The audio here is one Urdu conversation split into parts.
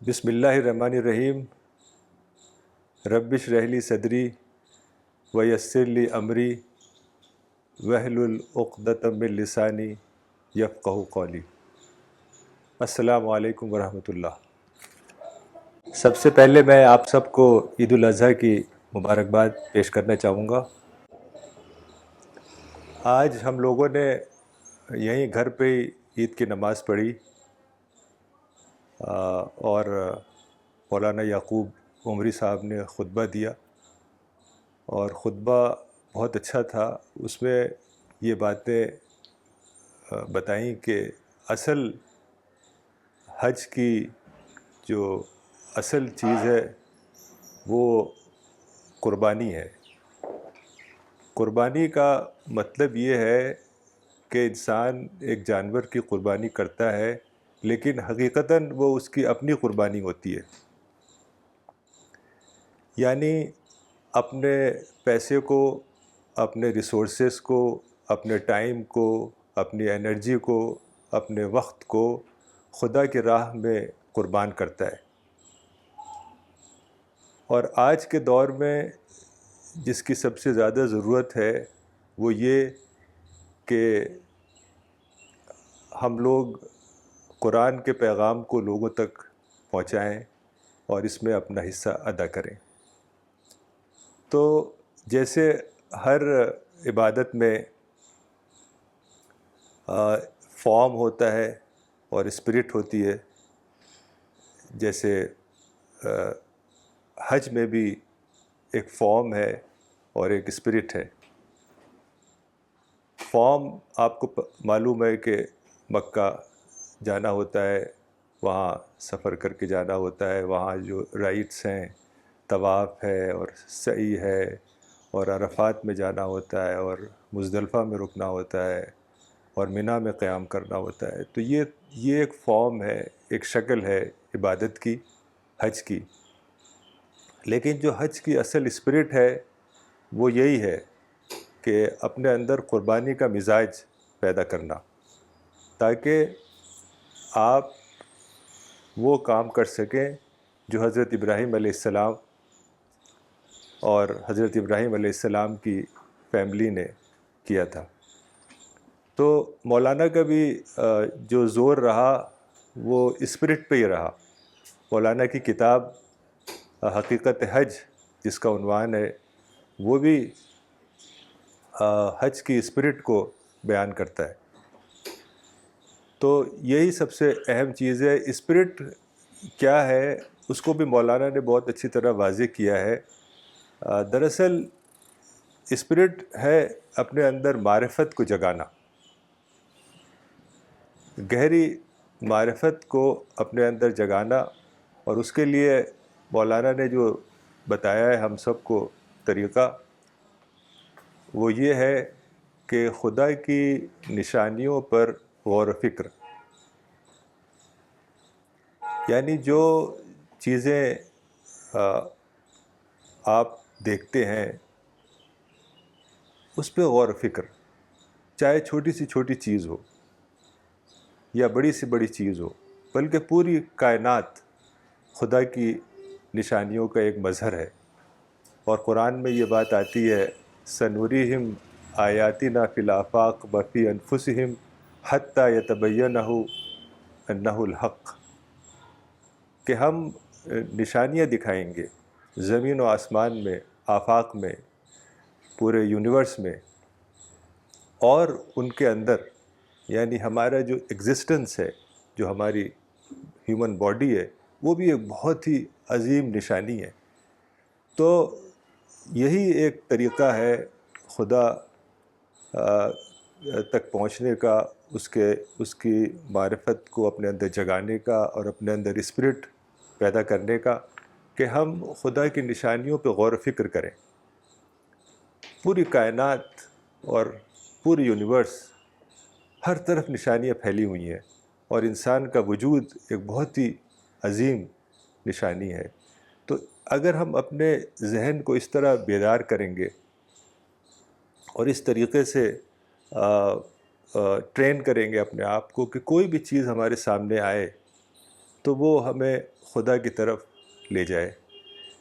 بسم اللہ الرحمن الرحیم رب اشرح لی صدری ویسر لی امری واحلل عقدۃ من لسانی یفقہوا قولی۔ السلام علیکم ورحمۃ اللہ۔ سب سے پہلے میں آپ سب کو عید الاضحیٰ کی مبارکباد پیش کرنا چاہوں گا۔ آج ہم لوگوں نے یہیں گھر پہ ہی عید کی نماز پڑھی اور مولانا یعقوب عمری صاحب نے خطبہ دیا اور خطبہ بہت اچھا تھا۔ اس میں یہ باتیں بتائیں کہ اصل حج کی جو اصل چیز ہے وہ قربانی ہے۔ قربانی کا مطلب یہ ہے کہ انسان ایک جانور کی قربانی کرتا ہے، لیکن حقیقتاً وہ اس کی اپنی قربانی ہوتی ہے، یعنی اپنے پیسے کو، اپنے ریسورسز کو، اپنے ٹائم کو، اپنی انرجی کو، اپنے وقت کو خدا کی راہ میں قربان کرتا ہے۔ اور آج کے دور میں جس کی سب سے زیادہ ضرورت ہے وہ یہ کہ ہم لوگ قرآن کے پیغام کو لوگوں تک پہنچائیں اور اس میں اپنا حصہ ادا کریں۔ تو جیسے ہر عبادت میں فارم ہوتا ہے اور اسپرٹ ہوتی ہے، جیسے حج میں بھی ایک فارم ہے اور ایک اسپرٹ ہے۔ فارم آپ کو معلوم ہے کہ مکہ جانا ہوتا ہے، وہاں سفر کر کے جانا ہوتا ہے، وہاں جو رائٹس ہیں، طواف ہے اور سعی ہے، اور عرفات میں جانا ہوتا ہے اور مزدلفہ میں رکنا ہوتا ہے اور منیٰ میں قیام کرنا ہوتا ہے۔ تو یہ ایک فارم ہے، ایک شکل ہے عبادت کی، حج کی۔ لیکن جو حج کی اصل اسپرٹ ہے وہ یہی ہے کہ اپنے اندر قربانی کا مزاج پیدا کرنا، تاکہ آپ وہ کام کر سکیں جو حضرت ابراہیم علیہ السلام اور حضرت ابراہیم علیہ السلام کی فیملی نے کیا تھا۔ تو مولانا کا بھی جو زور رہا وہ اسپرٹ پہ ہی رہا۔ مولانا کی کتاب حقیقت حج جس کا عنوان ہے، وہ بھی حج کی اسپرٹ کو بیان کرتا ہے۔ تو یہی سب سے اہم چیز ہے۔ اسپرٹ کیا ہے اس کو بھی مولانا نے بہت اچھی طرح واضح کیا ہے۔ دراصل اسپرٹ ہے اپنے اندر معرفت کو جگانا، گہری معرفت کو اپنے اندر جگانا، اور اس کے لیے مولانا نے جو بتایا ہے ہم سب کو طریقہ، وہ یہ ہے کہ خدا کی نشانیوں پر غور و فکر، یعنی جو چیزیں آپ دیکھتے ہیں اس پہ غور و فکر، چاہے چھوٹی سی چھوٹی چیز ہو یا بڑی سی بڑی چیز ہو، بلکہ پوری کائنات خدا کی نشانیوں کا ایک مظہر ہے۔ اور قرآن میں یہ بات آتی ہے، سنوریہم آیاتنا فی الآفاق وفی انفسہم حتی یتبینہ انہ الحق، کہ ہم نشانیاں دکھائیں گے زمین و آسمان میں، آفاق میں، پورے یونیورس میں، اور ان کے اندر، یعنی ہمارا جو ایگزسٹنس ہے، جو ہماری ہیومن باڈی ہے، وہ بھی ایک بہت ہی عظیم نشانی ہے۔ تو یہی ایک طریقہ ہے خدا تک پہنچنے کا، اس کی معرفت کو اپنے اندر جگانے کا اور اپنے اندر اسپرٹ پیدا کرنے کا، کہ ہم خدا کی نشانیوں پہ غور و فکر کریں۔ پوری کائنات اور پوری یونیورس، ہر طرف نشانیاں پھیلی ہوئی ہیں، اور انسان کا وجود ایک بہت ہی عظیم نشانی ہے۔ تو اگر ہم اپنے ذہن کو اس طرح بیدار کریں گے اور اس طریقے سے ٹرین کریں گے اپنے آپ کو کہ کوئی بھی چیز ہمارے سامنے آئے تو وہ ہمیں خدا کی طرف لے جائے۔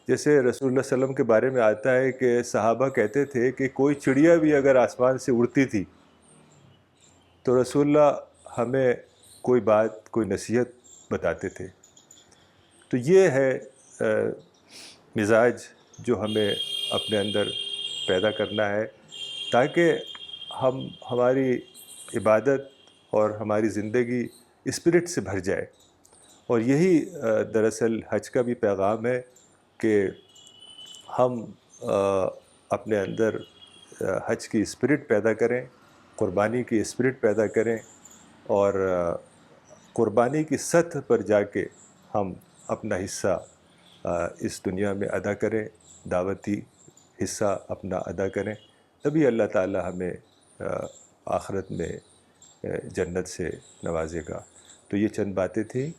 جیسے رسول اللہ صلی اللہ علیہ وسلم کے بارے میں آتا ہے کہ صحابہ کہتے تھے کہ کوئی چڑیا بھی اگر آسمان سے اڑتی تھی تو رسول اللہ ہمیں کوئی بات، کوئی نصیحت بتاتے تھے۔ تو یہ ہے مزاج جو ہمیں اپنے اندر پیدا کرنا ہے تاکہ ہماری عبادت اور ہماری زندگی اسپرٹ سے بھر جائے۔ اور یہی دراصل حج کا بھی پیغام ہے کہ ہم اپنے اندر حج کی اسپرٹ پیدا کریں، قربانی کی اسپرٹ پیدا کریں، اور قربانی کی سطح پر جا کے ہم اپنا حصہ اس دنیا میں ادا کریں، دعوتی حصہ اپنا ادا کریں، تبھی اللہ تعالی ہمیں آخرت میں جنت سے نوازے گا۔ تو یہ چند باتیں تھیں،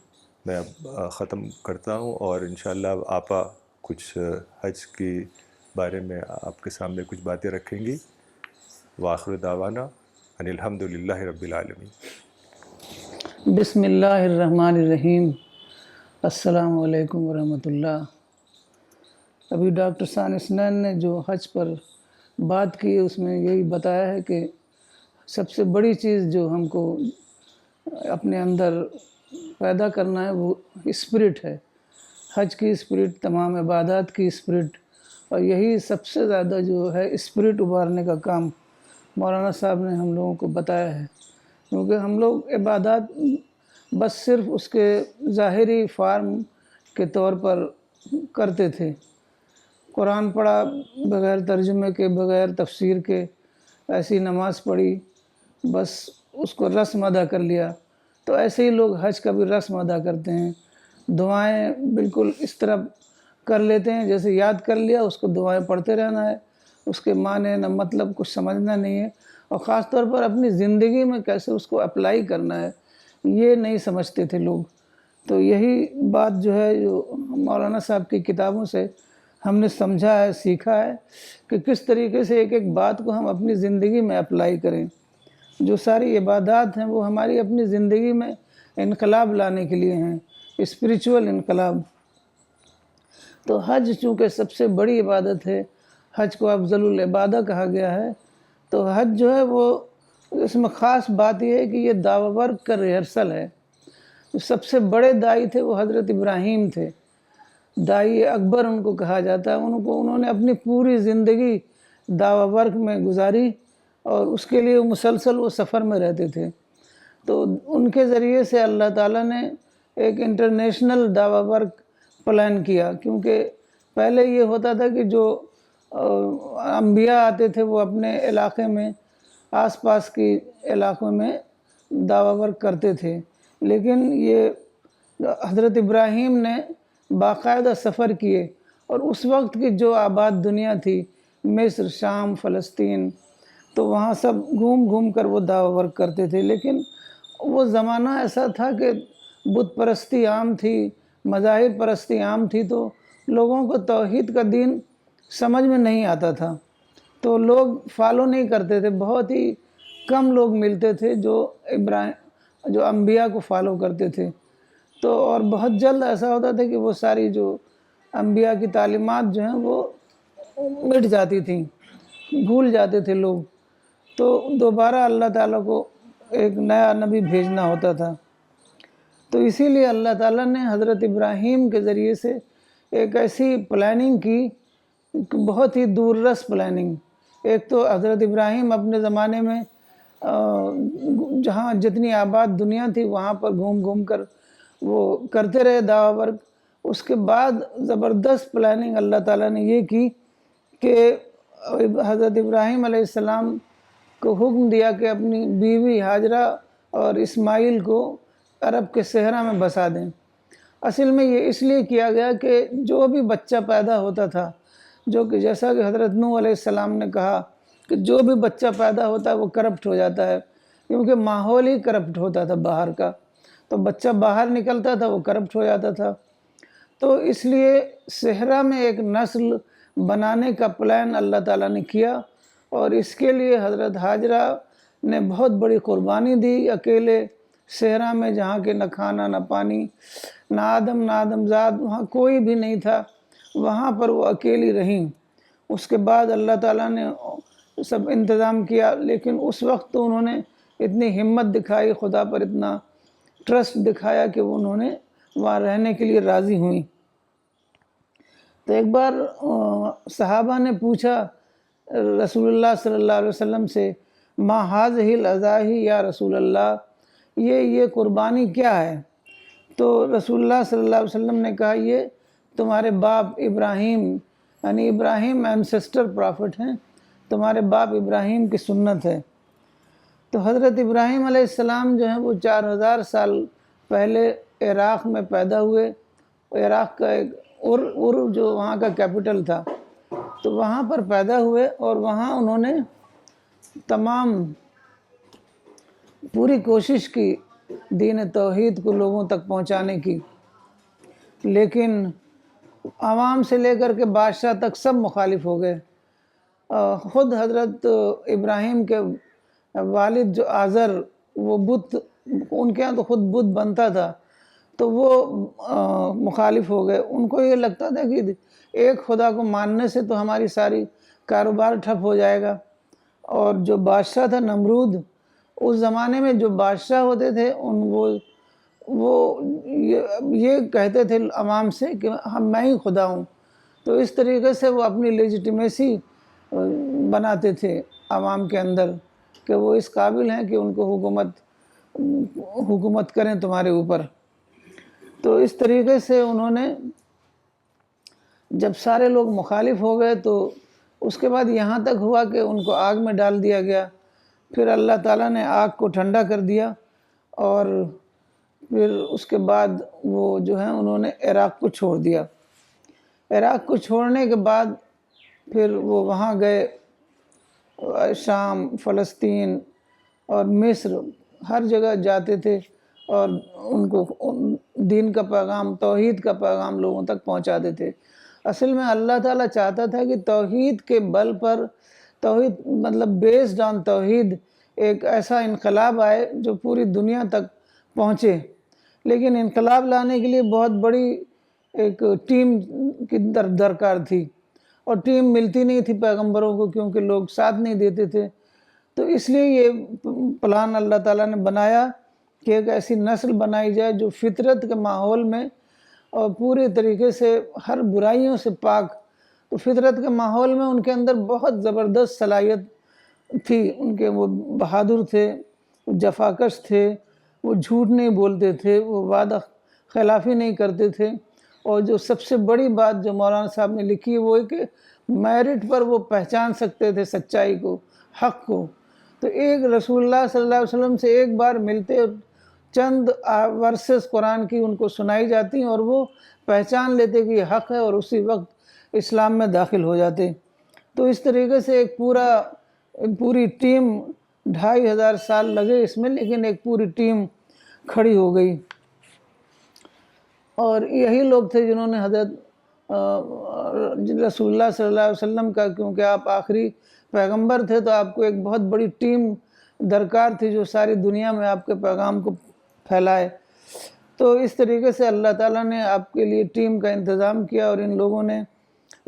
میں اب ختم کرتا ہوں، اور انشاءاللہ آپا کچھ حج کے بارے میں آپ کے سامنے کچھ باتیں رکھیں گی۔ وآخر دعوانا ان الحمد للہ رب العالمین۔ بسم اللہ الرحمن الرحیم۔ السلام علیکم ورحمۃ اللہ۔ ابھی ڈاکٹر ثانی اسنان نے جو حج پر بات کی اس میں یہی بتایا ہے کہ سب سے بڑی چیز جو ہم کو اپنے اندر پیدا کرنا ہے وہ اسپرٹ ہے، حج کی اسپرٹ، تمام عبادات کی اسپرٹ، اور یہی سب سے زیادہ جو ہے اسپرٹ ابھارنے کا کام مولانا صاحب نے ہم لوگوں کو بتایا ہے۔ کیونکہ ہم لوگ عبادات بس صرف اس کے ظاہری فارم کے طور پر کرتے تھے، قرآن پڑھا بغیر ترجمے کے، بغیر تفسیر کے، ایسی نماز پڑھی، بس اس کو رسم ادا کر لیا۔ تو ایسے ہی لوگ حج کا بھی رسم ادا کرتے ہیں، دعائیں بالکل اس طرح کر لیتے ہیں جیسے یاد کر لیا، اس کو دعائیں پڑھتے رہنا ہے، اس کے معنی نہ مطلب کچھ سمجھنا نہیں ہے، اور خاص طور پر اپنی زندگی میں کیسے اس کو اپلائی کرنا ہے یہ نہیں سمجھتے تھے لوگ۔ تو یہی بات جو ہے جو مولانا صاحب کی کتابوں سے ہم نے سمجھا ہے، سیکھا ہے کہ کس طریقے سے ایک ایک بات کو ہم اپنی زندگی میں اپلائی کریں۔ جو ساری عبادات ہیں وہ ہماری اپنی زندگی میں انقلاب لانے کے لیے ہیں، اسپریچول انقلاب۔ تو حج چونکہ سب سے بڑی عبادت ہے، حج کو افضل العبادہ کہا گیا ہے، تو حج جو ہے وہ اس میں خاص بات یہ ہے کہ یہ دعوی ورک کا ریہرسل ہے۔ سب سے بڑے دائی تھے وہ حضرت ابراہیم تھے، دائی اکبر ان کو کہا جاتا ہے۔ انہوں نے اپنی پوری زندگی دعوی ورک میں گزاری، اور اس کے لیے مسلسل وہ سفر میں رہتے تھے۔ تو ان کے ذریعے سے اللہ تعالیٰ نے ایک انٹرنیشنل دعوی ورک پلان کیا، کیونکہ پہلے یہ ہوتا تھا کہ جو انبیاء آتے تھے وہ اپنے علاقے میں، آس پاس کی علاقوں میں دعوی ورک کرتے تھے، لیکن یہ حضرت ابراہیم نے باقاعدہ سفر کیے، اور اس وقت کی جو آباد دنیا تھی، مصر، شام، فلسطین، تو وہاں سب گھوم گھوم کر وہ دعوی ورک کرتے تھے۔ لیکن وہ زمانہ ایسا تھا کہ بت پرستی عام تھی، مذاہب پرستی عام تھی، تو لوگوں کو توحید کا دین سمجھ میں نہیں آتا تھا، تو لوگ فالو نہیں کرتے تھے۔ بہت ہی کم لوگ ملتے تھے جو انبیاء کو فالو کرتے تھے۔ تو اور بہت جلد ایسا ہوتا تھا کہ وہ ساری جو انبیاء کی تعلیمات جو ہیں وہ مٹ جاتی تھیں، بھول جاتے تھے لوگ، تو دوبارہ اللہ تعالیٰ کو ایک نیا نبی بھیجنا ہوتا تھا۔ تو اسی لیے اللہ تعالیٰ نے حضرت ابراہیم کے ذریعے سے ایک ایسی پلاننگ کی، بہت ہی دور رس پلاننگ۔ ایک تو حضرت ابراہیم اپنے زمانے میں جہاں جتنی آباد دنیا تھی وہاں پر گھوم گھوم کر وہ کرتے رہے دعوی ورک۔ اس کے بعد زبردست پلاننگ اللہ تعالیٰ نے یہ کی کہ حضرت ابراہیم علیہ السلام کو حکم دیا کہ اپنی بیوی ہاجرہ اور اسماعیل کو عرب کے صحرا میں بسا دیں۔ اصل میں یہ اس لیے کیا گیا کہ جو بھی بچہ پیدا ہوتا تھا، جو کہ جیسا کہ حضرت نوح علیہ السلام نے کہا کہ جو بھی بچہ پیدا ہوتا ہے وہ کرپٹ ہو جاتا ہے، کیونکہ ماحول ہی کرپٹ ہوتا تھا باہر کا، تو بچہ باہر نکلتا تھا وہ کرپٹ ہو جاتا تھا۔ تو اس لیے صحرا میں ایک نسل بنانے کا پلان اللہ تعالیٰ نے کیا، اور اس کے لیے حضرت ہاجرہ نے بہت بڑی قربانی دی، اکیلے صحرا میں جہاں کے نہ کھانا نہ پانی نہ آدم نہ آدمزاد، وہاں کوئی بھی نہیں تھا، وہاں پر وہ اکیلی رہیں۔ اس کے بعد اللہ تعالیٰ نے سب انتظام کیا، لیکن اس وقت تو انہوں نے اتنی ہمت دکھائی، خدا پر اتنا ٹرسٹ دکھایا کہ انہوں نے وہاں رہنے کے لیے راضی ہوئیں۔ تو ایک بار صحابہ نے پوچھا رسول اللہ صلی اللہ علیہ وسلم سے، ما ہذہ الاضاحی یا رسول اللہ، یہ قربانی کیا ہے؟ تو رسول اللہ صلی اللہ علیہ وسلم نے کہا، یہ تمہارے باپ ابراہیم، یعنی ابراہیم اینسسٹر پرافٹ ہیں، تمہارے باپ ابراہیم کی سنت ہے۔ تو حضرت ابراہیم علیہ السلام جو ہیں وہ 4000 سال پہلے عراق میں پیدا ہوئے۔ عراق کا ایک ار جو وہاں کا کیپٹل تھا، تو وہاں پر پیدا ہوئے، اور وہاں انہوں نے تمام پوری کوشش کی دین توحید کو لوگوں تک پہنچانے کی، لیکن عوام سے لے کر کے بادشاہ تک سب مخالف ہو گئے۔ خود حضرت ابراہیم کے والد جو آزر، وہ بت، ان کے ہاں تو خود بت بنتا تھا، تو وہ مخالف ہو گئے۔ ان کو یہ لگتا تھا کہ ایک خدا کو ماننے سے تو ہماری ساری کاروبار ٹھپ ہو جائے گا۔ اور جو بادشاہ تھا نمرود، اس زمانے میں جو بادشاہ ہوتے تھے وہ یہ کہتے تھے عوام سے کہ میں ہی خدا ہوں۔ تو اس طریقے سے وہ اپنی لیجیٹیمیسی بناتے تھے عوام کے اندر کہ وہ اس قابل ہیں کہ ان کو حکومت کریں تمہارے اوپر۔ تو اس طریقے سے انہوں نے جب سارے لوگ مخالف ہو گئے، تو اس کے بعد یہاں تک ہوا کہ ان کو آگ میں ڈال دیا گیا۔ پھر اللہ تعالیٰ نے آگ کو ٹھنڈا کر دیا، اور پھر اس کے بعد وہ جو ہیں انہوں نے عراق کو چھوڑ دیا۔ عراق کو چھوڑنے کے بعد پھر وہ وہاں گئے، شام، فلسطین اور مصر، ہر جگہ جاتے تھے، اور ان کو دین کا پیغام، توحید کا پیغام لوگوں تک پہنچاتے تھے۔ اصل میں اللہ تعالیٰ چاہتا تھا کہ توحید کے بل پر، توحید مطلب بیسڈ آن توحید، ایک ایسا انقلاب آئے جو پوری دنیا تک پہنچے۔ لیکن انقلاب لانے کے لیے بہت بڑی ایک ٹیم کی درکار تھی، اور ٹیم ملتی نہیں تھی پیغمبروں کو، کیونکہ لوگ ساتھ نہیں دیتے تھے۔ تو اس لیے یہ پلان اللہ تعالیٰ نے بنایا کہ ایک ایسی نسل بنائی جائے جو فطرت کے ماحول میں اور پورے طریقے سے ہر برائیوں سے پاک۔ تو فطرت کے ماحول میں ان کے اندر بہت زبردست صلاحیت تھی، ان کے وہ بہادر تھے، وہ جفاکش تھے، وہ جھوٹ نہیں بولتے تھے، وہ وعدہ خلافی نہیں کرتے تھے، اور جو سب سے بڑی بات جو مولانا صاحب نے لکھی ہے وہ ہے کہ میرٹ پر وہ پہچان سکتے تھے سچائی کو، حق کو۔ تو ایک رسول اللہ صلی اللہ علیہ وسلم سے ایک بار ملتے، چند ورسز قرآن کی ان کو سنائی جاتی اور وہ پہچان لیتے کہ یہ حق ہے، اور اسی وقت اسلام میں داخل ہو جاتے۔ تو اس طریقے سے ایک پوری ٹیم، 2500 سال لگے اس میں، لیکن ایک پوری ٹیم کھڑی ہو گئی۔ اور یہی لوگ تھے جنہوں نے حضرت رسول اللہ صلی اللہ علیہ وسلم کا، کیونکہ آپ آخری پیغمبر تھے تو آپ کو ایک بہت بڑی ٹیم درکار تھی جو ساری دنیا میں آپ کے پیغام کو پھیلائے۔ تو اس طریقے سے اللہ تعالیٰ نے آپ کے لیے ٹیم کا انتظام کیا، اور ان لوگوں نے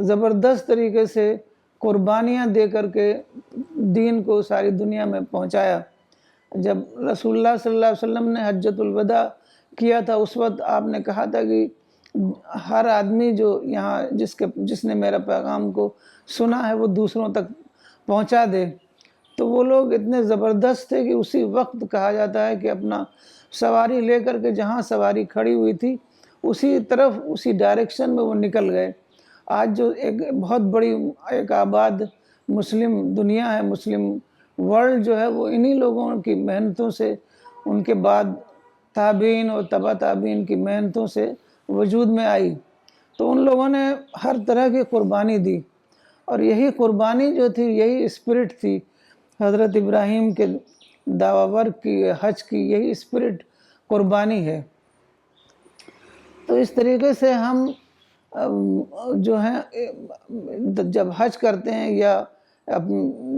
زبردست طریقے سے قربانیاں دے کر کے دین کو ساری دنیا میں پہنچایا۔ جب رسول اللہ صلی اللہ علیہ وسلم نے حجۃ الوداع کیا تھا، اس وقت آپ نے کہا تھا کہ ہر آدمی جو یہاں جس نے میرا پیغام کو سنا ہے وہ دوسروں تک پہنچا دے۔ تو وہ لوگ اتنے زبردست تھے کہ اسی وقت کہا جاتا ہے کہ اپنا سواری لے کر کے جہاں سواری کھڑی ہوئی تھی اسی طرف، اسی ڈائریکشن میں وہ نکل گئے۔ آج جو ایک بہت بڑی ایک آباد مسلم دنیا ہے، مسلم ورلڈ جو ہے، وہ انہی لوگوں کی محنتوں سے، ان کے بعد تابعین اور تبع تابعین کی محنتوں سے وجود میں آئی۔ تو ان لوگوں نے ہر طرح کی قربانی دی، اور یہی قربانی جو تھی، یہی اسپرٹ تھی حضرت ابراہیم کے دعویٰ ورک کی، حج کی، یہی اسپرٹ قربانی ہے۔ تو اس طریقے سے ہم جو ہیں جب حج کرتے ہیں یا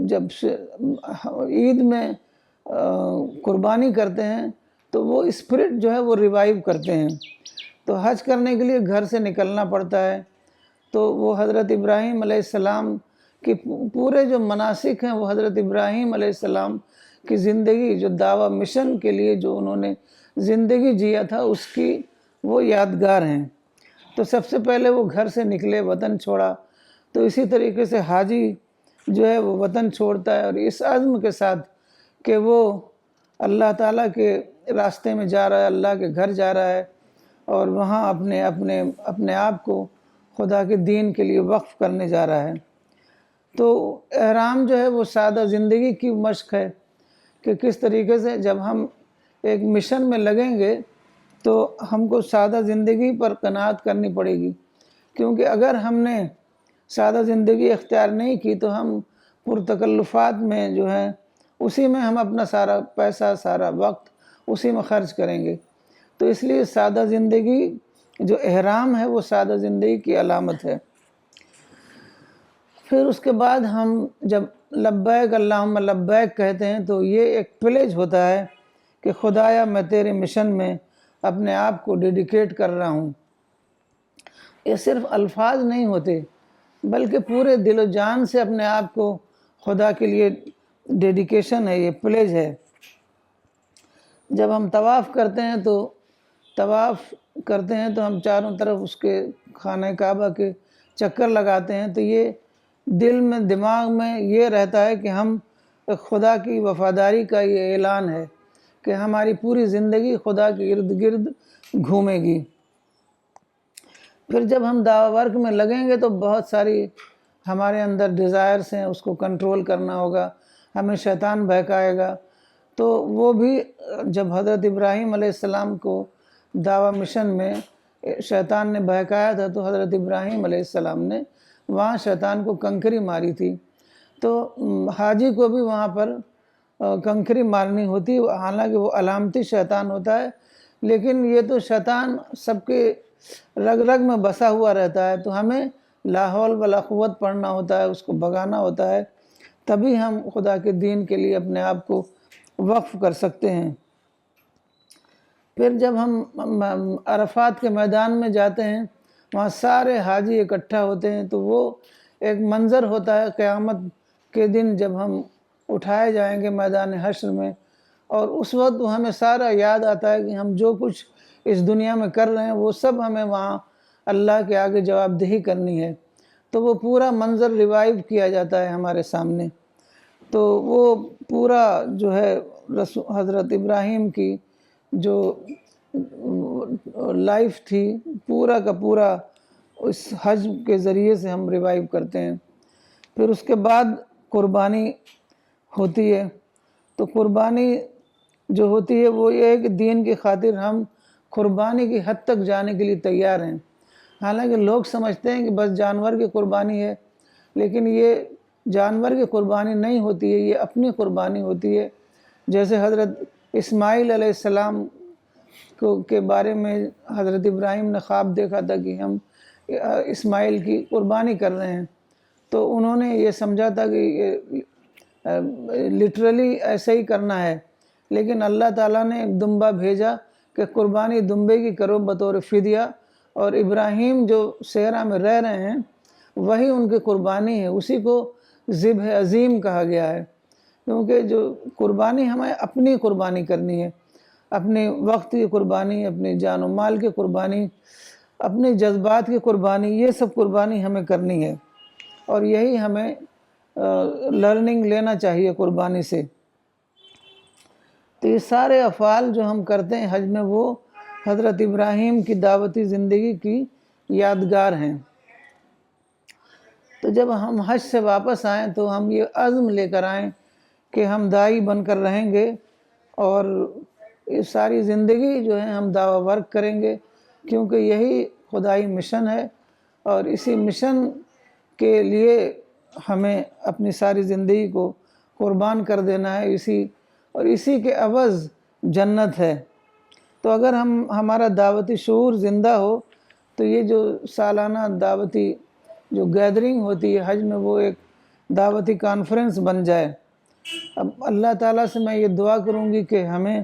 جب عید میں قربانی کرتے ہیں، تو وہ اسپرٹ جو ہے وہ ریوائیو کرتے ہیں۔ تو حج کرنے کے لیے گھر سے نکلنا پڑتا ہے، تو وہ حضرت ابراہیم علیہ السلام کی پورے جو مناسک ہیں وہ حضرت ابراہیم علیہ السلام کی زندگی، جو دعویٰ مشن کے لیے جو انہوں نے زندگی جیا تھا، اس کی وہ یادگار ہیں۔ تو سب سے پہلے وہ گھر سے نکلے، وطن چھوڑا، تو اسی طریقے سے حاجی جو ہے وہ وطن چھوڑتا ہے اور اس عزم کے ساتھ کہ وہ اللہ تعالیٰ کے راستے میں جا رہا ہے، اللہ کے گھر جا رہا ہے، اور وہاں اپنے آپ کو خدا کے دین کے لیے وقف کرنے جا رہا ہے۔ تو احرام جو ہے وہ سادہ زندگی کی مشق ہے کہ کس طریقے سے جب ہم ایک مشن میں لگیں گے تو ہم کو سادہ زندگی پر قناعت کرنی پڑے گی، کیونکہ اگر ہم نے سادہ زندگی اختیار نہیں کی تو ہم پرتکلفات میں جو ہے اسی میں ہم اپنا سارا پیسہ، سارا وقت اسی میں خرچ کریں گے۔ تو اس لیے سادہ زندگی جو احرام ہے وہ سادہ زندگی کی علامت ہے۔ پھر اس کے بعد ہم جب لبیک اللہم لبیک کہتے ہیں تو یہ ایک پلیج ہوتا ہے کہ خدایا میں تیرے مشن میں اپنے آپ کو ڈیڈیکیٹ کر رہا ہوں۔ یہ صرف الفاظ نہیں ہوتے بلکہ پورے دل و جان سے اپنے آپ کو خدا کے لیے ڈیڈیکیشن ہے، یہ پلیج ہے۔ جب ہم طواف کرتے ہیں تو ہم چاروں طرف اس کے خانہ کعبہ کے چکر لگاتے ہیں، تو یہ دل میں، دماغ میں یہ رہتا ہے کہ ہم خدا کی وفاداری کا یہ اعلان ہے کہ ہماری پوری زندگی خدا کے ارد گرد گھومے گی۔ پھر جب ہم دعویٰ ورک میں لگیں گے تو بہت ساری ہمارے اندر ڈیزائرز ہیں، اس کو کنٹرول کرنا ہوگا، ہمیں شیطان بہکائے گا۔ تو وہ بھی جب حضرت ابراہیم علیہ السلام کو دعویٰ مشن میں شیطان نے بہکایا تھا تو حضرت ابراہیم علیہ السلام نے وہاں شیطان کو کنکری ماری تھی، تو حاجی کو بھی وہاں پر کنکری مارنی ہوتی، حالانکہ وہ علامتی شیطان ہوتا ہے، لیکن یہ تو شیطان سب کے رگ رگ میں بسا ہوا رہتا ہے، تو ہمیں لا حول ولا قوت پڑھنا ہوتا ہے، اس کو بھگانا ہوتا ہے، تبھی ہم خدا کے دین کے لیے اپنے آپ کو وقف کر سکتے ہیں۔ پھر جب ہم عرفات کے میدان میں جاتے ہیں، وہاں سارے حاجی اکٹھا ہوتے ہیں، تو وہ ایک منظر ہوتا ہے قیامت کے دن جب ہم اٹھائے جائیں گے میدان حشر میں، اور اس وقت ہمیں سارا یاد آتا ہے کہ ہم جو کچھ اس دنیا میں کر رہے ہیں وہ سب ہمیں وہاں اللہ کے آگے جواب دہی کرنی ہے، تو وہ پورا منظر ریوائیو کیا جاتا ہے ہمارے سامنے۔ تو وہ پورا جو ہے حضرت ابراہیم کی جو لائف تھی، پورا کا پورا اس حج کے ذریعے سے ہم ریوائیو کرتے ہیں۔ پھر اس کے بعد قربانی ہوتی ہے، تو قربانی جو ہوتی ہے وہ یہ ہے کہ دین کی خاطر ہم قربانی کی حد تک جانے کے لیے تیار ہیں۔ حالانکہ لوگ سمجھتے ہیں کہ بس جانور کی قربانی ہے، لیکن یہ جانور کی قربانی نہیں ہوتی ہے، یہ اپنی قربانی ہوتی ہے۔ جیسے حضرت اسماعیل علیہ السلام کے بارے میں حضرت ابراہیم نے خواب دیکھا تھا کہ ہم اسماعیل کی قربانی کر رہے ہیں، تو انہوں نے یہ سمجھا تھا کہ یہ لٹرلی ایسے ہی کرنا ہے، لیکن اللہ تعالیٰ نے ایک دمبا بھیجا کہ قربانی دمبے کی کرو بطور فدیہ، اور ابراہیم جو صحرا میں رہ رہے ہیں وہی ان کی قربانی ہے، اسی کو ذبح عظیم کہا گیا ہے، کیونکہ جو قربانی ہمیں اپنی قربانی کرنی ہے، اپنے وقت کی قربانی، اپنی جان و مال کی قربانی، اپنے جذبات کی قربانی، یہ سب قربانی ہمیں کرنی ہے، اور یہی ہمیں لرننگ لینا چاہیے قربانی سے۔ تو یہ سارے افعال جو ہم کرتے ہیں حج میں وہ حضرت ابراہیم کی دعوتی زندگی کی یادگار ہیں۔ تو جب ہم حج سے واپس آئیں تو ہم یہ عزم لے کر آئیں کہ ہم داعی بن کر رہیں گے، اور یہ ساری زندگی جو ہے ہم دعویٰ ورک کریں گے، کیونکہ یہی خدائی مشن ہے، اور اسی مشن کے لیے ہمیں اپنی ساری زندگی کو قربان کر دینا ہے، اسی کے عوض جنت ہے۔ تو اگر ہمارا دعوتی شعور زندہ ہو تو یہ جو سالانہ دعوتی جو گیدرنگ ہوتی ہے حج میں وہ ایک دعوتی کانفرنس بن جائے۔ اب اللہ تعالیٰ سے میں یہ دعا کروں گی کہ ہمیں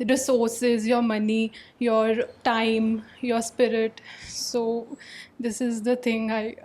resources, your money, your time, your spirit. So this is the thing I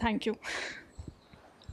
Thank you.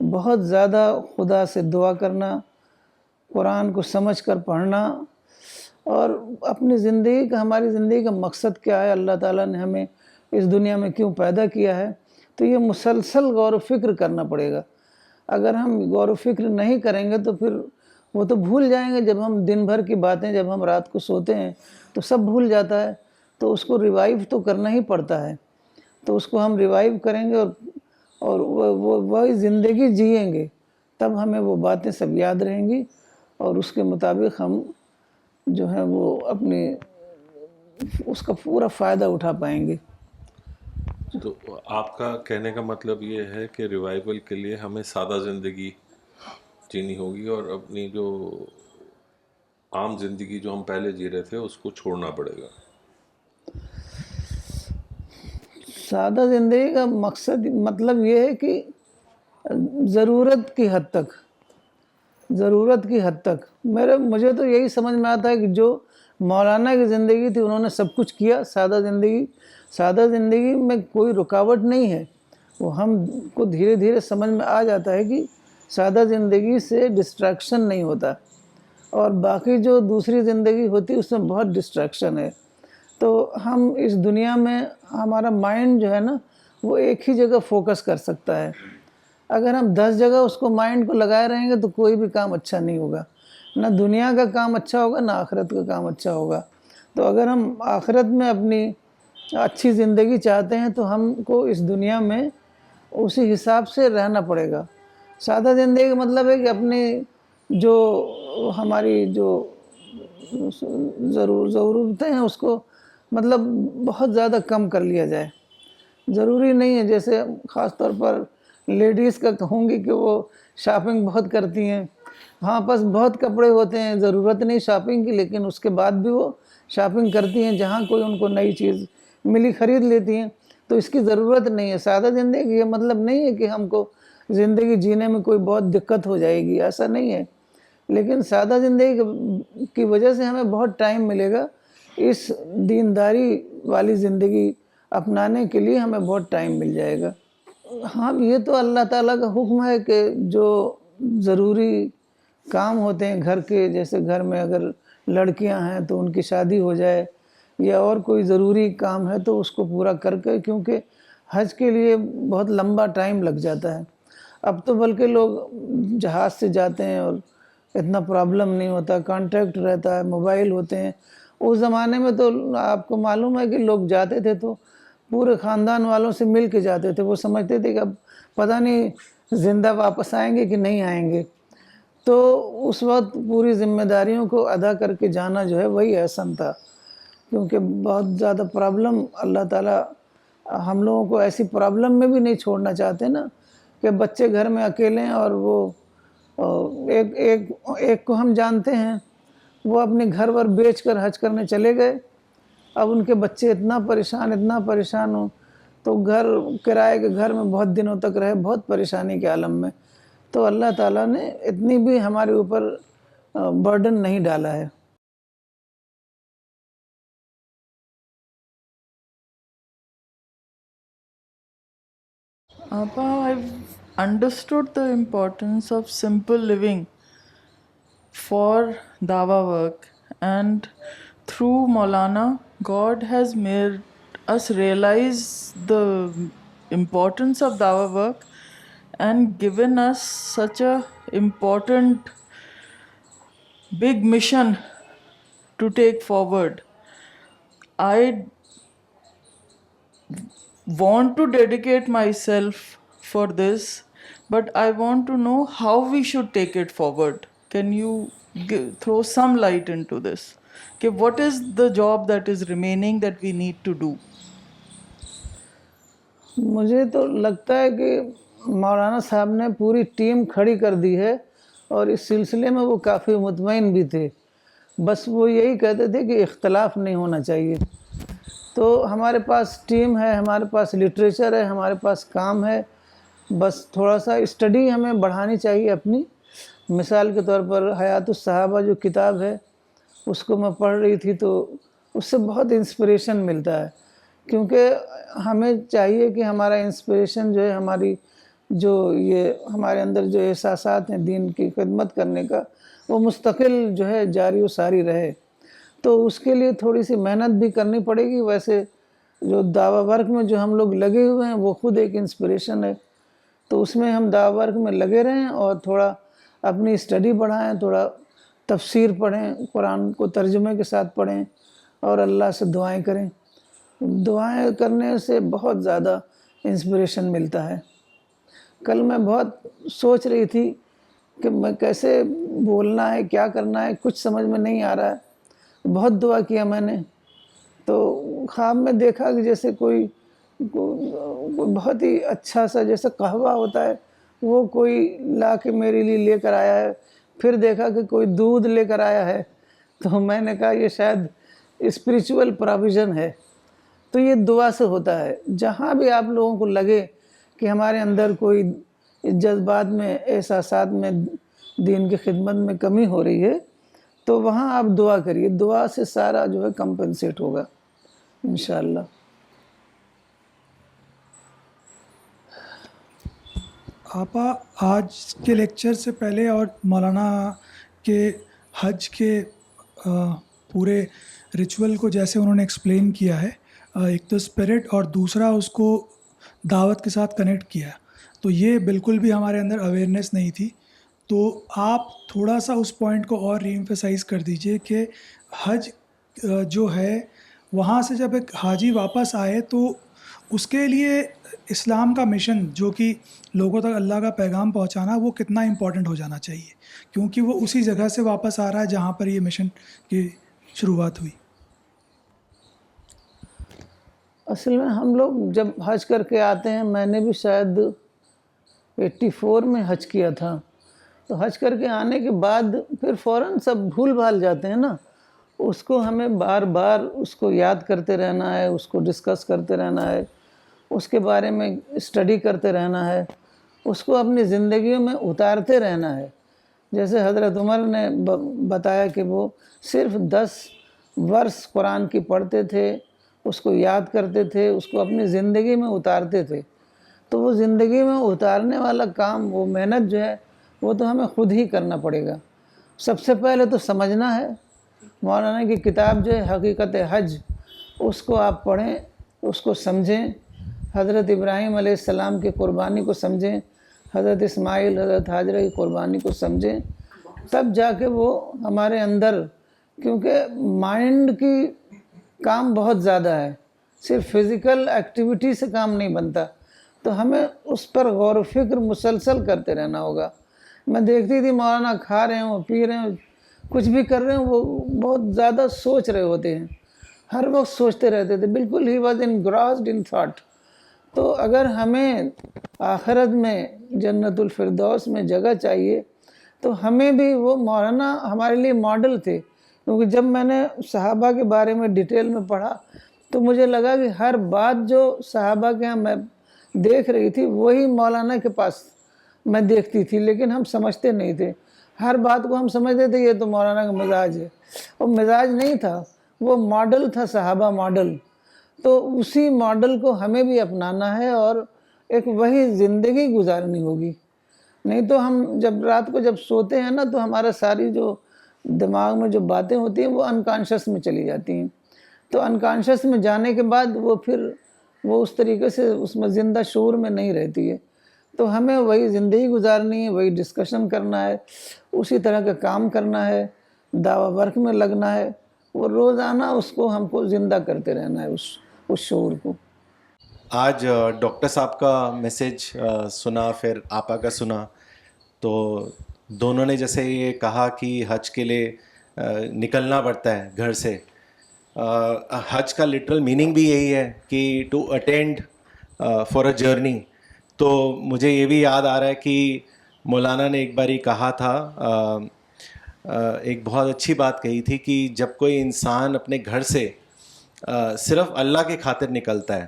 بہت زیادہ خدا سے دعا کرنا، قرآن کو سمجھ کر پڑھنا، اور اپنی زندگی کا، ہماری زندگی کا مقصد کیا ہے، اللہ تعالیٰ نے ہمیں اس دنیا میں کیوں پیدا کیا ہے، تو یہ مسلسل غور و فکر کرنا پڑے گا۔ اگر ہم غور و فکر نہیں کریں گے تو پھر وہ تو بھول جائیں گے، جب ہم دن بھر کی باتیں، جب ہم رات کو سوتے ہیں تو سب بھول جاتا ہے، تو اس کو ریوائیو تو کرنا ہی پڑتا ہے، تو اس کو ہم ریوائیو کریں گے اور وہی زندگی جئیں گے، تب ہمیں وہ باتیں سب یاد رہیں گی، اور اس کے مطابق ہم جو ہے وہ اپنی اس کا پورا فائدہ اٹھا پائیں گے۔ تو آپ کا کہنے کا مطلب یہ ہے کہ ریوائول کے لیے ہمیں سادہ زندگی جینی ہوگی اور اپنی جو عام زندگی جو ہم پہلے جی رہے تھے اس کو چھوڑنا پڑے گا۔ سادہ زندگی کا مقصد مطلب یہ ہے کہ ضرورت کی حد تک مجھے تو یہی سمجھ میں آتا ہے کہ جو مولانا کی زندگی تھی انہوں نے سب کچھ کیا۔ سادہ زندگی میں کوئی رکاوٹ نہیں ہے، وہ ہم کو دھیرے دھیرے سمجھ میں آ جاتا ہے کہ سادہ زندگی سے ڈسٹریکشن نہیں ہوتا، اور باقی جو دوسری زندگی ہوتی ہے اس میں بہت ڈسٹریکشن ہے۔ تو ہم اس دنیا میں ہمارا مائنڈ جو ہے نا وہ ایک ہی جگہ فوکس کر سکتا ہے۔ اگر ہم 10 جگہ اس کو مائنڈ کو لگائے رہیں گے تو کوئی بھی کام اچھا نہیں ہوگا، نہ دنیا کا کام اچھا ہوگا نہ آخرت کا کام اچھا ہوگا۔ تو اگر ہم آخرت میں اپنی اچھی زندگی چاہتے ہیں تو ہم کو اس دنیا میں اسی حساب سے رہنا پڑے گا۔ سادہ زندگی کا مطلب ہے کہ اپنی جو ہماری جو ضرورتیں ہیں اس کو مطلب بہت زیادہ کم کر لیا جائے۔ ضروری نہیں ہے، جیسے خاص طور پر لیڈیز کا کہوں گی کہ وہ شاپنگ بہت کرتی ہیں، ہاں بس بہت کپڑے ہوتے ہیں، ضرورت نہیں شاپنگ کی، لیکن اس کے بعد بھی وہ شاپنگ کرتی ہیں، جہاں کوئی ان کو نئی چیز ملی خرید لیتی ہیں، تو اس کی ضرورت نہیں ہے۔ سادہ زندگی یہ مطلب نہیں ہے کہ ہم کو زندگی جینے میں کوئی بہت دقت ہو جائے گی، ایسا نہیں ہے، لیکن سادہ زندگی کی وجہ سے ہمیں بہت ٹائم ملے گا، اس دینداری والی زندگی اپنانے کے لیے ہمیں بہت ٹائم مل جائے گا۔ ہاں یہ تو اللہ تعالیٰ کا حکم ہے کہ جو ضروری کام ہوتے ہیں گھر کے، جیسے گھر میں اگر لڑکیاں ہیں تو ان کی شادی ہو جائے، یا اور کوئی ضروری کام ہے تو اس کو پورا کر کے، کیونکہ حج کے لیے بہت لمبا ٹائم لگ جاتا ہے۔ اب تو بلکہ لوگ جہاز سے جاتے ہیں اور اتنا پرابلم نہیں ہوتا، کانٹیکٹ رہتا ہے، موبائل ہوتے ہیں۔ اس زمانے میں تو آپ کو معلوم ہے کہ لوگ جاتے تھے تو پورے خاندان والوں سے مل کے جاتے تھے، وہ سمجھتے تھے کہ اب پتہ نہیں زندہ واپس آئیں گے کہ نہیں آئیں گے، تو اس وقت پوری ذمہ داریوں کو ادا کر کے جانا جو ہے وہی احسن تھا، کیونکہ بہت زیادہ پرابلم اللہ تعالیٰ ہم لوگوں کو ایسی پرابلم میں بھی نہیں چھوڑنا چاہتے نا، کہ بچے گھر میں اکیلے ہیں، اور وہ ایک کو ہم جانتے ہیں وہ اپنے گھر ور بیچ کر حج کرنے چلے گئے، اب ان کے بچے اتنا پریشان ہوں، تو کرائے کے گھر میں بہت دنوں تک رہے، بہت پریشانی کے عالم میں۔ تو اللہ تعالیٰ نے اتنی بھی ہمارے اوپر برڈن نہیں ڈالا ہے۔ Appa, I've understood the importance of simple living for dawa work, and through Maulana, God has made us realize the importance of dawa work and given us such a important big mission to take forward. I want to dedicate myself for this, but I want to know how we should take it forward. Can you throw some light into this? Okay, what is the job that is remaining that we need to do? مجھے تو لگتا ہے کہ مولانا صاحب نے پوری ٹیم کھڑی کر دی ہے، اور اس سلسلے میں وہ کافی مطمئن بھی تھے، بس وہ یہی کہتے تھے کہ اختلاف نہیں ہونا چاہیے۔ تو ہمارے پاس ٹیم ہے، ہمارے پاس لٹریچر ہے، ہمارے پاس کام ہے، بس تھوڑا سا اسٹڈی ہمیں بڑھانی چاہیے اپنی۔ مثال کے طور پر حیات الصحابہ جو کتاب ہے اس کو میں پڑھ رہی تھی، تو اس سے بہت انسپریشن ملتا ہے، کیونکہ ہمیں چاہیے کہ ہمارا انسپریشن جو ہے ہماری جو یہ ہمارے اندر جو احساسات ہیں دین کی خدمت کرنے کا، وہ مستقل جو ہے جاری و ساری رہے. تو اس کے لیے تھوڑی سی محنت بھی کرنی پڑے گی. ویسے جو دعویٰ ورک میں جو ہم لوگ لگے ہوئے ہیں وہ خود ایک انسپریشن ہے، تو اس میں ہم دعویٰ ورک میں لگے رہیں اور تھوڑا اپنی اسٹڈی بڑھائیں، تھوڑا تفسیر پڑھیں، قرآن کو ترجمے کے ساتھ پڑھیں اور اللہ سے دعائیں کریں. دعائیں کرنے سے بہت زیادہ انسپریشن ملتا ہے. کل میں بہت سوچ رہی تھی کہ میں کیسے بولنا ہے، کیا کرنا ہے، کچھ سمجھ میں نہیں آ رہا ہے. بہت دعا کیا میں نے، تو خواب میں دیکھا کہ جیسے کوئی بہت ہی اچھا سا جیسے قہوہ ہوتا ہے وہ کوئی لا کے میرے لیے لے کر آیا ہے. پھر دیکھا کہ کوئی دودھ لے کر آیا ہے، تو میں نے کہا یہ شاید اسپریچول پراویژن ہے. تو یہ دعا سے ہوتا ہے. جہاں بھی آپ لوگوں کو لگے کہ ہمارے اندر کوئی جذبات میں، احساسات میں، دین کی خدمت میں کمی ہو رہی ہے، تو وہاں آپ دعا کریے. دعا سے سارا جو ہے کمپنسیٹ ہوگا انشاءاللہ. آپا آج کے لیکچر سے پہلے اور مولانا کے حج کے پورے ریچول کو جیسے انہوں نے ایکسپلین کیا ہے، ایک تو اسپرٹ اور دوسرا اس کو دعوت کے ساتھ کنیکٹ کیا، تو یہ بالکل بھی ہمارے اندر اویئرنیس نہیں تھی. تو آپ تھوڑا سا اس پوائنٹ کو اور ری ایمفیسائز کر دیجئے کہ حج جو ہے وہاں سے جب ایک حاجی واپس آئے تو اس کے لیے اسلام کا مشن جو کہ لوگوں تک اللہ کا پیغام پہنچانا، وہ کتنا امپورٹنٹ ہو جانا چاہیے، کیونکہ وہ اسی جگہ سے واپس آ رہا ہے جہاں پر یہ مشن کی شروعات ہوئی. اصل میں ہم لوگ جب حج کر کے آتے ہیں، میں نے بھی شاید 84 میں حج کیا تھا، تو حج کر کے آنے کے بعد پھر فوراً سب بھول بھال جاتے ہیں نا. اس کو ہمیں بار بار اس کو یاد کرتے رہنا ہے، اس کو ڈسکس کرتے رہنا ہے، اس کے بارے میں اسٹڈی کرتے رہنا ہے، اس کو اپنی زندگیوں میں اتارتے رہنا ہے. جیسے حضرت عمر نے بتایا کہ وہ صرف 10 ورس قرآن کی پڑھتے تھے، اس کو یاد کرتے تھے، اس کو اپنی زندگی میں اتارتے تھے. تو وہ زندگی میں اتارنے والا کام، وہ محنت جو ہے وہ تو ہمیں خود ہی کرنا پڑے گا. سب سے پہلے تو سمجھنا ہے. مولانا کی کتاب جو ہے حقیقت حج، اس کو آپ پڑھیں، اس کو سمجھیں، حضرت ابراہیم علیہ السلام کی قربانی کو سمجھیں، حضرت اسماعیل، حضرت ہاجرہ کی قربانی کو سمجھیں، تب جا کے وہ ہمارے اندر، کیونکہ مائنڈ کی کام بہت زیادہ ہے، صرف فزیکل ایکٹیویٹی سے کام نہیں بنتا، تو ہمیں اس پر غور و فکر مسلسل کرتے رہنا ہوگا. میں دیکھتی تھی مولانا کھا رہے ہوں، پی رہے ہوں، کچھ بھی کر رہے ہوں، وہ بہت زیادہ سوچ رہے ہوتے ہیں، ہر وقت سوچتے رہتے تھے، بالکل ہی واز انگراسڈ ان تھاٹ. تو اگر ہمیں آخرت میں جنت الفردوس میں جگہ چاہیے تو ہمیں بھی وہ مولانا ہمارے لیے ماڈل تھے. کیونکہ جب میں نے صحابہ کے بارے میں ڈیٹیل میں پڑھا تو مجھے لگا کہ ہر بات جو صحابہ کے ہاں میں دیکھ رہی تھی وہی مولانا کے پاس میں دیکھتی تھی، لیکن ہم سمجھتے نہیں تھے. ہر بات کو ہم سمجھتے تھے یہ تو مولانا کا مزاج ہے، وہ مزاج نہیں تھا، وہ ماڈل تھا، صحابہ ماڈل. تو اسی ماڈل کو ہمیں بھی اپنانا ہے اور ایک وہی زندگی گزارنی ہوگی. نہیں تو ہم جب رات کو جب سوتے ہیں نا تو ہمارا ساری جو دماغ میں جو باتیں ہوتی ہیں وہ انکانشس میں چلی جاتی ہیں. تو انکانشس میں جانے کے بعد وہ پھر وہ اس طریقے سے اس میں زندہ شعور میں نہیں رہتی ہے. تو ہمیں وہی زندگی گزارنی ہے، وہی ڈسکشن کرنا ہے، اسی طرح کا کام کرنا ہے، دعویٰ ورک میں لگنا ہے. وہ روزانہ اس کو ہم کو زندہ کرتے رہنا ہے، اس شعور کو. آج ڈاکٹر صاحب کا میسیج سنا، پھر آپا کا سنا، تو دونوں نے جیسے یہ کہا کہ حج کے لیے نکلنا پڑتا ہے گھر سے. حج کا لٹرل میننگ بھی یہی ہے کہ to attend for a journey. تو مجھے یہ بھی یاد آ رہا ہے کہ مولانا نے ایک باری کہا تھا، ایک بہت اچھی بات کہی تھی کہ جب کوئی انسان اپنے گھر سے صرف اللہ کے خاطر نکلتا ہے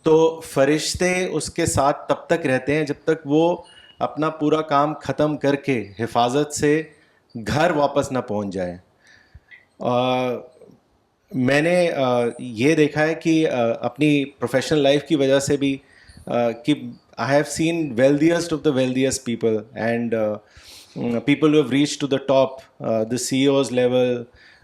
تو فرشتے اس کے ساتھ تب تک رہتے ہیں جب تک وہ اپنا پورا کام ختم کر کے حفاظت سے گھر واپس نہ پہنچ جائے. میں نے یہ دیکھا ہے کہ اپنی پروفیشنل لائف کی وجہ سے بھی کہ I have seen wealthiest of the wealthiest people, and people who have reached to the top, the CEOs level,